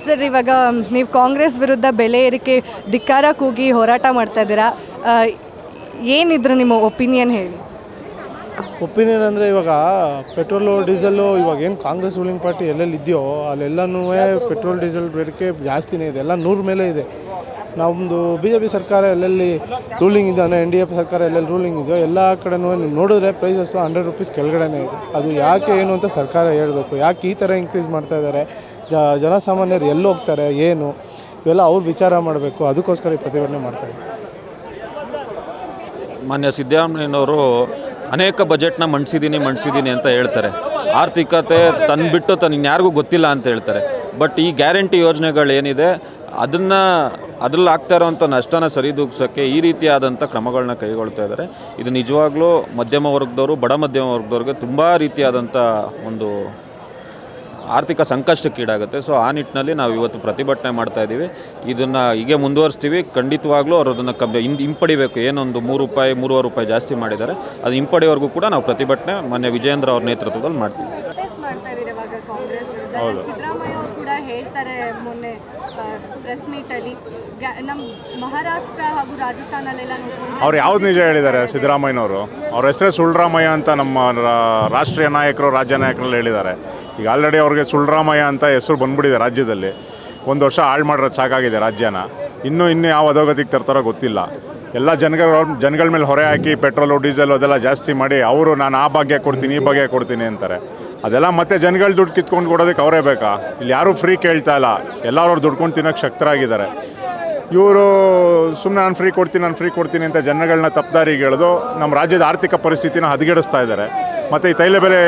Sir, ಇವಾಗ ನೀವು ಕಾಂಗ್ರೆಸ್ ವಿರುದ್ಧ ಬೆಲೆ ಏರಿಕೆ ಧಿಕ್ಕಾರ ಕೂಗಿ ಹೋರಾಟ ಮಾಡ್ತಾ ಇದ್ದೀರಾ. ಏನಿದ್ರು ನಿಮ್ಮ ಒಪಿನಿಯನ್ ಹೇಳಿ. ಒಪಿನಿಯನ್ ಅಂದರೆ ಇವಾಗ ಪೆಟ್ರೋಲು ಡೀಸೆಲ್ಲು ಇವಾಗ ಏನು ಕಾಂಗ್ರೆಸ್ ರೂಲಿಂಗ್ ಪಾರ್ಟಿ ಎಲ್ಲೆಲ್ಲಿ ಇದೆಯೋ ಅಲ್ಲೆಲ್ಲನೂ ಪೆಟ್ರೋಲ್ ಡೀಸೆಲ್ ಬೇಡಿಕೆ ಜಾಸ್ತಿನೇ ಇದೆ, ಎಲ್ಲ 100 ಮೇಲೆ ಇದೆ. ನಮ್ಮದು BJP ಸರ್ಕಾರ ಎಲ್ಲೆಲ್ಲಿ ರೂಲಿಂಗ್ ಇದೆ, NDA ಸರ್ಕಾರ ಎಲ್ಲೆಲ್ಲಿ ರೂಲಿಂಗ್ ಇದೆಯೋ ಎಲ್ಲ ಕಡೆನೂ ನೋಡಿದ್ರೆ ಪ್ರೈಸಸ್ಸು 100 ರೂಪೀಸ್ ಕೆಳಗಡೆನೇ ಇದೆ. ಅದು ಯಾಕೆ ಏನು ಅಂತ ಸರ್ಕಾರ ಹೇಳಬೇಕು. ಯಾಕೆ ಈ ಥರ ಇನ್ಕ್ರೀಸ್ ಮಾಡ್ತಾ ಇದ್ದಾರೆ, ಜನಸಾಮಾನ್ಯರು ಎಲ್ಲಿ ಹೋಗ್ತಾರೆ, ಏನು ಇವೆಲ್ಲ ಅವ್ರು ವಿಚಾರ ಮಾಡಬೇಕು. ಅದಕ್ಕೋಸ್ಕರ ಈ ಪ್ರತಿಭಟನೆ ಮಾಡ್ತಾರೆ. ಮಾನ್ಯ ಸಿದ್ದರಾಮಯ್ಯನವರು ಅನೇಕ ಬಜೆಟ್ನ ಮಂಡಿಸಿದ್ದೀನಿ ಅಂತ ಹೇಳ್ತಾರೆ. ಆರ್ಥಿಕತೆ ತಂದುಬಿಟ್ಟು ಇನ್ಯಾರಿಗೂ ಗೊತ್ತಿಲ್ಲ ಅಂತ ಹೇಳ್ತಾರೆ. ಬಟ್ ಈ ಗ್ಯಾರಂಟಿ ಯೋಜನೆಗಳೇನಿದೆ ಅದ್ರಲ್ಲಿ ಆಗ್ತಾ ಇರೋವಂಥ ನಷ್ಟನ ಸರಿದೂಗಿಸೋಕ್ಕೆ ಈ ರೀತಿಯಾದಂಥ ಕ್ರಮಗಳನ್ನ ಕೈಗೊಳ್ತಾ ಇದ್ದಾರೆ. ಇದು ನಿಜವಾಗ್ಲೂ ಮಧ್ಯಮ ವರ್ಗದವರು, ಬಡ ಮಧ್ಯಮ ವರ್ಗದವ್ರಿಗೆ ತುಂಬ ರೀತಿಯಾದಂಥ ಒಂದು ಆರ್ಥಿಕ ಸಂಕಷ್ಟಕ್ಕೀಡಾಗುತ್ತೆ. ಸೊ ಆ ನಿಟ್ಟಿನಲ್ಲಿ ನಾವು ಇವತ್ತು ಪ್ರತಿಭಟನೆ ಮಾಡ್ತಾಯಿದ್ದೀವಿ. ಇದನ್ನು ಹೀಗೆ ಮುಂದುವರಿಸ್ತೀವಿ. ಖಂಡಿತವಾಗ್ಲೂ ಅವರು ಅದನ್ನು ಹಿಂಪಡಿಬೇಕು. ಏನೊಂದು ₹3-3.5 ಜಾಸ್ತಿ ಮಾಡಿದ್ದಾರೆ, ಅದು ಹಿಂಪಡೆಯವರೆಗೂ ಕೂಡ ನಾವು ಪ್ರತಿಭಟನೆ ಮಾನ್ಯ ವಿಜಯೇಂದ್ರ ಅವ್ರ ನೇತೃತ್ವದಲ್ಲಿ ಮಾಡ್ತೀವಿ. ಹೌದು, ಸಿದ್ದರಾಮಯ್ಯ ಅವರು ಕೂಡ ಹೇಳ್ತಾರೆ ಮೊನ್ನೆ ಪ್ರೆಸ್ ಮೀಟಲ್ಲಿ, ನಮ್ಮ ಮಹಾರಾಷ್ಟ್ರ ಹಾಗೂ ರಾಜಸ್ಥಾನಲ್ಲೆಲ್ಲ ಅವ್ರು ಯಾವ್ದು ನಿಜ ಹೇಳಿದ್ದಾರೆ ಸಿದ್ದರಾಮಯ್ಯನವರು? ಅವ್ರ ಹೆಸರೇ ಸುಳ್ರಾಮಯ್ಯ ಅಂತ ನಮ್ಮ ರಾಷ್ಟ್ರೀಯ ನಾಯಕರು, ರಾಜ್ಯ ನಾಯಕರಲ್ಲಿ ಹೇಳಿದ್ದಾರೆ. ಈಗ ಆಲ್ರೆಡಿ ಅವ್ರಿಗೆ ಸುಳ್ರಾಮಯ್ಯ ಅಂತ ಹೆಸರು ಬಂದ್ಬಿಟ್ಟಿದೆ ರಾಜ್ಯದಲ್ಲಿ. 1 ವರ್ಷ ಹಾಳು ಮಾಡಿರೋದು ಸಾಕಾಗಿದೆ ರಾಜ್ಯನ. ಇನ್ನೂ ಯಾವ ಅಧೋಗತಿಗೆ ತರ್ತಾರೋ ಗೊತ್ತಿಲ್ಲ. ಎಲ್ಲ ಜನಗಳ ಮೇಲೆ ಹೊರೆ ಹಾಕಿ ಪೆಟ್ರೋಲು ಡೀಸೆಲು ಅದೆಲ್ಲ ಜಾಸ್ತಿ ಮಾಡಿ ಅವರು ನಾನು ಆ ಭಾಗ್ಯ ಕೊಡ್ತೀನಿ, ಈ ಭಾಗ್ಯ ಕೊಡ್ತೀನಿ ಅಂತಾರೆ. ಅದೆಲ್ಲ ಮತ್ತೆ ಜನಗಳ ದುಡ್ಡು ಕಿತ್ಕೊಂಡು ಕೊಡೋದಕ್ಕೆ ಅವರೇ ಬೇಕಾ? ಇಲ್ಲಿ ಯಾರೂ ಫ್ರೀ ಕೇಳ್ತಾ ಇಲ್ಲ. ಎಲ್ಲರೂ ಅವ್ರು ದುಡ್ಕೊಂಡು ತಿನ್ನೋಕ್ಕೆ ಶಕ್ತರಾಗಿದ್ದಾರೆ. ಇವರು ಸುಮ್ಮನೆ ನಾನು ಫ್ರೀ ಕೊಡ್ತೀನಿ ಅಂತ ಜನಗಳನ್ನ ತಪ್ಪದಾರಿಗೆ ಎಳೆದು ನಮ್ಮ ರಾಜ್ಯದ ಆರ್ಥಿಕ ಪರಿಸ್ಥಿತಿನ ಹದಗೆಡಿಸ್ತಾ ಇದ್ದಾರೆ. ಮತ್ತು ಈ ತೈಲ ಬೆಲೆ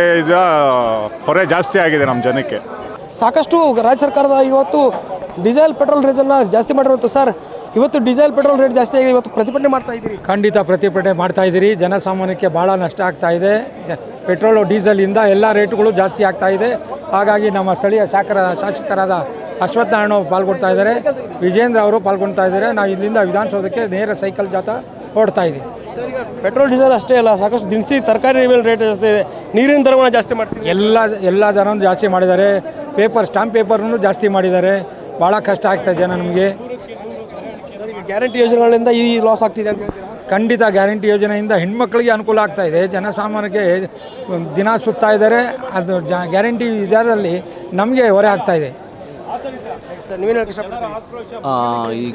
ಹೊರೆ ಜಾಸ್ತಿ ಆಗಿದೆ ನಮ್ಮ ಜನಕ್ಕೆ. ಸಾಕಷ್ಟು ರಾಜ್ಯ ಸರ್ಕಾರದ ಇವತ್ತು ಡೀಸೆಲ್ ಪೆಟ್ರೋಲ್ ರೇಟನ್ನು ಜಾಸ್ತಿ ಮಾಡಿರುವಂಥ ಸರ್, ಇವತ್ತು ಡೀಸೆಲ್ ಪೆಟ್ರೋಲ್ ರೇಟ್ ಜಾಸ್ತಿ ಆಗಿ ಇವತ್ತು ಪ್ರತಿಭಟನೆ ಮಾಡ್ತಾ ಇದ್ದೀರಿ. ಖಂಡಿತ ಪ್ರತಿಭಟನೆ ಮಾಡ್ತಾ ಇದ್ದೀರಿ. ಜನಸಾಮಾನ್ಯಕ್ಕೆ ಭಾಳ ನಷ್ಟ ಆಗ್ತಾ ಇದೆ. ಪೆಟ್ರೋಲು ಡೀಸೆಲಿಂದ ಎಲ್ಲ ರೇಟುಗಳು ಜಾಸ್ತಿ ಆಗ್ತಾ ಇದೆ. ಹಾಗಾಗಿ ನಮ್ಮ ಸ್ಥಳೀಯ ಶಾಸಕರಾದ ಅಶ್ವತ್ಥ ನಾರಾಯಣ ಪಾಲ್ಗೊಳ್ತಾ ಇದ್ದಾರೆ, ವಿಜೇಂದ್ರ ಅವರು ಪಾಲ್ಗೊಳ್ತಾ ಇದ್ದಾರೆ. ನಾವು ಇಲ್ಲಿಂದ ವಿಧಾನಸೌಧಕ್ಕೆ ನೇರ ಸೈಕಲ್ ಜಾಥಾ ಓಡ್ತಾ ಇದ್ದೀವಿ. ಸರ್, ಈಗ ಪೆಟ್ರೋಲ್ ಡೀಸೆಲ್ ಅಷ್ಟೇ ಅಲ್ಲ, ಸಾಕಷ್ಟು ದಿನಸಿ ತರಕಾರಿ ಮೇಲೆ ರೇಟ್ ಜಾಸ್ತಿ ಇದೆ, ನೀರಿನ ದರವನ್ನು ಜಾಸ್ತಿ ಮಾಡ್ತೀವಿ. ಎಲ್ಲ ದರನೂ ಜಾಸ್ತಿ ಮಾಡಿದ್ದಾರೆ. ಸ್ಟಾಂಪ್ ಪೇಪರ್ನು ಜಾಸ್ತಿ ಮಾಡಿದ್ದಾರೆ. ಭಾಳ ಕಷ್ಟ ಆಗ್ತಾಯಿದೆ ನಮಗೆ. ಗ್ಯಾರಂಟಿ ಯೋಜನೆಗಳಿಂದ ಈ ಲಾಸ್ ಆಗ್ತಿದೆ ಅಂತ ಹೇಳ್ತೀರಾ? ಖಂಡಿತ ಗ್ಯಾರಂಟಿ ಯೋಜನೆಯಿಂದ ಹೆಣ್ಮಕ್ಳಿಗೆ ಅನುಕೂಲ ಆಗ್ತಾಯಿದೆ, ಜನಸಾಮಾನ್ಯರಿಗೆ ದಿನ ಸುತ್ತಾ ಇದ್ದಾರೆ. ಅದು ಗ್ಯಾರಂಟಿ ಇದರಲ್ಲಿ ನಮಗೆ ಹೊರೆ ಆಗ್ತಾಯಿದೆ. ಈ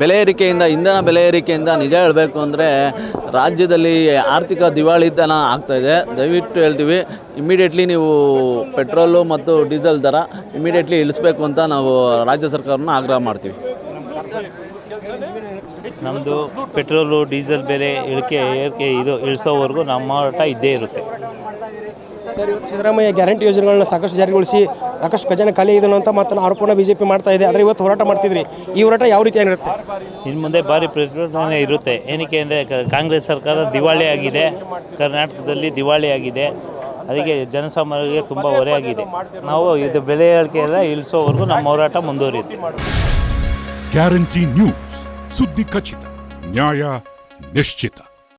ಬೆಲೆ ಏರಿಕೆಯಿಂದ, ಇಂಧನ ಬೆಲೆ ಏರಿಕೆಯಿಂದ ನಿಜ ಹೇಳಬೇಕು ಅಂದರೆ ರಾಜ್ಯದಲ್ಲಿ ಆರ್ಥಿಕ ದಿವಾಳಿತನ ಆಗ್ತಾಯಿದೆ. ದಯವಿಟ್ಟು ಹೇಳ್ತೀವಿ, ಇಮ್ಮಿಡಿಯೇಟ್ಲಿ ನೀವು ಪೆಟ್ರೋಲು ಮತ್ತು ಡೀಸೆಲ್ ದರ ಇಮ್ಮಿಡಿಯೇಟ್ಲಿ ಇಳಿಸ್ಬೇಕು ಅಂತ ನಾವು ರಾಜ್ಯ ಸರ್ಕಾರನ ಆಗ್ರಹ ಮಾಡ್ತೀವಿ. ನಮ್ಮದು ಪೆಟ್ರೋಲು ಡೀಸೆಲ್ ಬೆಲೆ ಏರಿಕೆ ಇಳಿಸೋವರೆಗೂ ನಮ್ಮ ಹೋರಾಟ ಇದ್ದೇ ಇರುತ್ತೆ. ಸರ್, ಇವತ್ತು ಸಿದ್ದರಾಮಯ್ಯ ಗ್ಯಾರಂಟಿ ಯೋಜನೆಗಳನ್ನ ಸಾಕಷ್ಟು ಜಾರಿಗೊಳಿಸಿ ಸಾಕಷ್ಟು ಖಜಾನೆ ಖಾಲಿ ಇದೆ ಅಂತ ಮಾತನ್ನು ಆರೋಪನ BJP ಮಾಡ್ತಾ ಇದೆ. ಆದರೆ ಇವತ್ತು ಹೋರಾಟ ಮಾಡ್ತಿದ್ರಿ, ಈ ಹೋರಾಟ ಯಾವ ರೀತಿ ಆಗಿರುತ್ತೆ? ಇನ್ನು ಮುಂದೆ ಭಾರಿ ಪ್ರತಿಭಟನೆ ಇರುತ್ತೆ. ಏನಕ್ಕೆ ಅಂದರೆ ಕಾಂಗ್ರೆಸ್ ಸರ್ಕಾರ ದಿವಾಳಿ ಆಗಿದೆ, ಕರ್ನಾಟಕದಲ್ಲಿ ದಿವಾಳಿ ಆಗಿದೆ. ಅದಕ್ಕೆ ಜನಸಾಮಾನ್ಯರಿಗೆ ತುಂಬ ಹೊರೆ ಆಗಿದೆ. ನಾವು ಇದು ಬೆಲೆ ಏರಿಕೆ ಎಲ್ಲ ಇಳಿಸೋವರೆಗೂ ನಮ್ಮ ಹೋರಾಟ ಮುಂದುವರಿಯುತ್ತೆ. ಗ್ಯಾರಂಟಿ ನ್ಯೂಸ್, ಸುದ್ದಿ ಖಚಿತ, ನ್ಯಾಯ ನಿಶ್ಚಿತ.